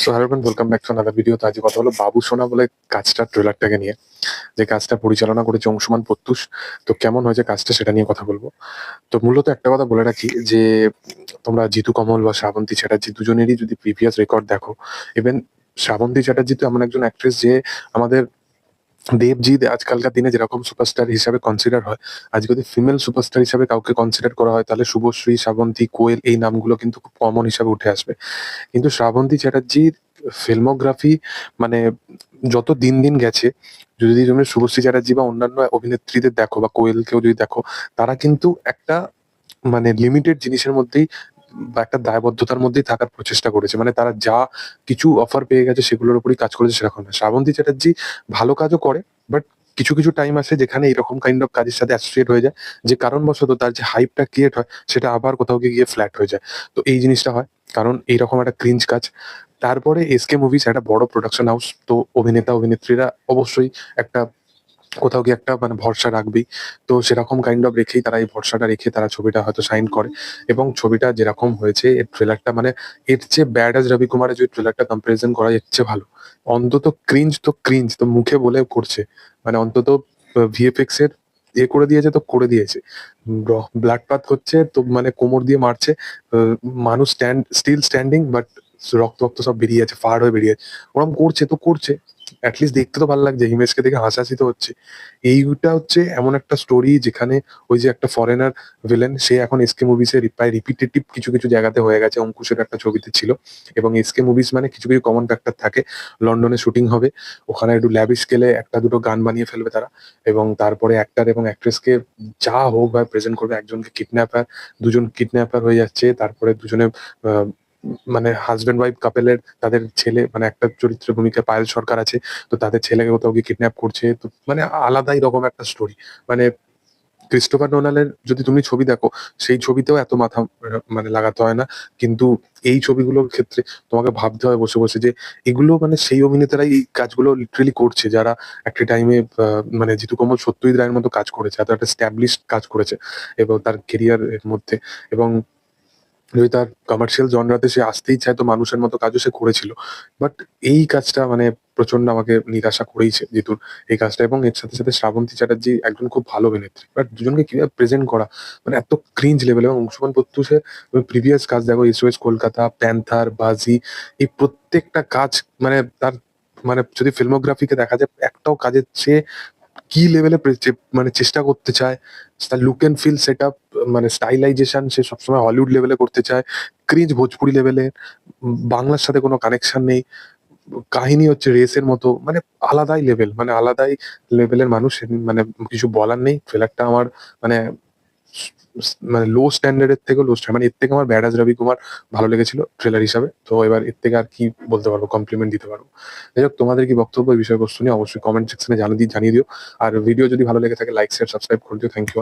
So hello everyone, welcome back to another video. তো আজকে কথা হলো বাবু সোনা বলে কাজটার ট্রেলারটাকে নিয়ে, যে কাজটা পরিচালনা করেছে অংশুমান প্রত্যুষ। তো কেমন হয়েছে কাজটা সেটা নিয়ে কথা বলবো। তো মূলত একটা কথা বলে রাখি যে তোমরা জিতু কমল বা শ্রাবন্তী চ্যাটার্জি দুজনেরই যদি প্রিভিয়াস রেকর্ড দেখো, ইভেন শ্রাবন্তী চ্যাটার্জি তো এমন একজন অ্যাক্ট্রেস যে আমাদের দেবজিৎ আজকালকার দিনে যেরকম সুপারস্টার হিসাবে কনসিডার হয়, আজকে যদি ফিমেল সুপারস্টার হিসাবে কাউকে কনসিডার করা হয় তাহলে শুভশ্রী, শ্রাবন্তী, কোয়েল এই নামগুলো কিন্তু খুব কমন হিসাবে উঠে আসবে। কিন্তু শ্রাবন্তী চ্যাটার্জির ফিল্মোগ্রাফি মানে যত দিন দিন গেছে, যদি তুমি শুভশ্রী চ্যাটার্জি বা অন্যান্য অভিনেত্রীদের দেখো বা কোয়েলকেও যদি দেখো, তারা কিন্তু একটা মানে লিমিটেড জিনিসের মধ্যেই বা একটা দায়বদ্ধতার মধ্যেই থাকার প্রচেষ্টা করেছে। মানে তারা যা কিছু অফার পেয়ে গেছে সেগুলোর উপরই কাজ করেছে সেরকম না। শ্রাবন্তী চ্যাটার্জি ভালো কাজও করে, বাট কিছু কিছু টাইম আসে যেখানে এরকম কাইন্ড অফ কাজের সাথে অ্যাসোসিয়েট হয়ে যায়, যে কারণবশত তার যে হাইপটা ক্রিয়েট হয় সেটা আবার কোথাও গিয়ে ফ্ল্যাট হয়ে যায়। তো এই জিনিসটা হয় কারণ এইরকম একটা ক্রিঞ্জ কাজ। তারপরে এসকে মুভিজ একটা বড় প্রোডাকশন হাউস, তো অভিনেতা অভিনেত্রীরা অবশ্যই একটা কোথাও গিয়ে একটা মানে ভরসা রাখবেই। তো সেরকম কাইন্ড অফ রেখেই তারা এই ভরসাটা রেখে তারা ছবিটা হয়তো সাইন করে। এবং ছবিটা যেরকম হয়েছে এর ট্রেলারটা মানে এর চেয়ে ব্যাড অ্যাজ রবি কুমারের যে ট্রেলারটা কম্পারিজন করা এর চেয়ে ভালো। অন্তত ক্রিঞ্জ তো মুখে বলে করছে, মানে অন্তত ভিএফএক্স এর করে দিয়েছে তো করে দিয়েছে। ব্লাড পাত হচ্ছে তো মানে কোমর দিয়ে মারছে, আহ, মানুষ স্টিল স্ট্যান্ডিং, বাট রক্ত রক্ত সব বেরিয়ে যাচ্ছে, ফাড় হয়ে বেরিয়ে যাচ্ছে। ওরকম করছে তো করছে, অ্যাটলিস্ট দেখতে তো ভালো লাগছে, হিমেশকে দেখে হাসাহাসি তো হচ্ছে। এইটা হচ্ছে এমন একটা স্টোরি যেখানে ওই যে একটা ফরেনার ভিলেন সে এখন এসকে মুভিসে প্রায় রিপিটেটিভ কিছু কিছু জায়গাতে হয়ে গেছে। অঙ্কুশের একটা ছবিতে ছিল। এবং এসকে মুভিস মানে কিছু কিছু কমন ফ্যাক্টর থাকে। লন্ডনে শুটিং হবে, ওখানে একটু ল্যাবিশ স্কেলে একটা দুটো গান বানিয়ে ফেলবে তারা, এবং তারপরে অ্যাক্টর এবং অ্যাক্ট্রেসকে যা হোক ভাবে প্রেজেন্ট করবে। একজনকে কিডন্যাপার, দুজন কিডন্যাপার হয়ে যাচ্ছে, তারপরে দুজনে আহ, মানে হাজব্যান্ড ওয়াইফ কাপেলের তাদের ছেলে মানে একটা চরিত্রের ভূমিকা পায়েল সরকার আছে, তো তাদের ছেলেকে কোথাও গিয়ে কিডন্যাপ করছে। তো মানে আলাদাই রকম একটা স্টোরি। মানে ক্রিস্টোফার নোলানের যদি তুমি ছবি দেখো, সেই ছবিতেও এত মাথা মানে লাগাতে হয় না। কিন্তু এই ছবিগুলোর ক্ষেত্রে তোমাকে ভাবতে হয় বসে বসে যে এগুলো মানে সেই অভিনেতারাই এই কাজগুলো লিটারেলি করছে যারা একটা টাইমে মানে জিতু কমল সত্যজিৎ রায়ের মতো কাজ করেছে, এত একটা স্ট্যাবলিশড কাজ করেছে এবং তার কেরিয়ার এর মধ্যে। এবং যদি তার কমার্শিয়াল জনরাতে সে আসতেই চায় তো মানুষের মতো কাজও সে করেছিল। বাট এই কাজটা মানে প্রচন্ড আমাকে নিরাশা করেইছে জিতুর এই কাজটা। এবং এর সাথে সাথে শ্রাবন্তী চ্যাটার্জি একজন খুব ভালো অভিনেত্রী, বাট দুজনকে কিভাবে প্রেজেন্ট করা মানে এত ক্রিঞ্জ লেভেল। এবং অংশুমান প্রত্যুষের প্রিভিয়াস কাজ দেখো, এসওএস কলকাতা, প্যান্থার, বাজি, এই প্রত্যেকটা কাজ মানে তার মানে যদি ফিল্মোগ্রাফিকে দেখা যায় একটাও কাজের চেয়ে কি লেভেলে মানে চেষ্টা করতে চায়। তার look and feel set up মানে স্টাইলাইজেশন সে সবসময় হলিউড লেভেলে করতে চায়, ক্রিঞ্জ ভোজপুরি লেভেলে, বাংলার সাথে কোনো কানেকশন নেই। কাহিনী হচ্ছে রেসের মতো, মানে আলাদাই লেভেল, মানে আলাদাই লেভেলের মানুষ। মানে কিছু বলার নেই। ট্রেলারটা আমার মানে মানে লো স্ট্যান্ডার্ডের থেকে লো স্ট্যান্ডার্ড, মানে এর থেকে আমার ব্যাড আজ রবি কুমার ভালো লেগেছিল ট্রেলার হিসাবে। তো এবার এর থেকে আর কি বলতে পারবো, কমপ্লিমেন্ট দিতে পারবো। যাই হোক, তোমাদের কি বক্তব্য এই বিষয়বস্তু নিয়ে অবশ্যই কমেন্ট সেকশনে জানিয়ে দিও। আর ভিডিও যদি ভালো লেগে থাকে লাইক শেয়ার সাবস্ক্রাইব করে দিও। Thank you.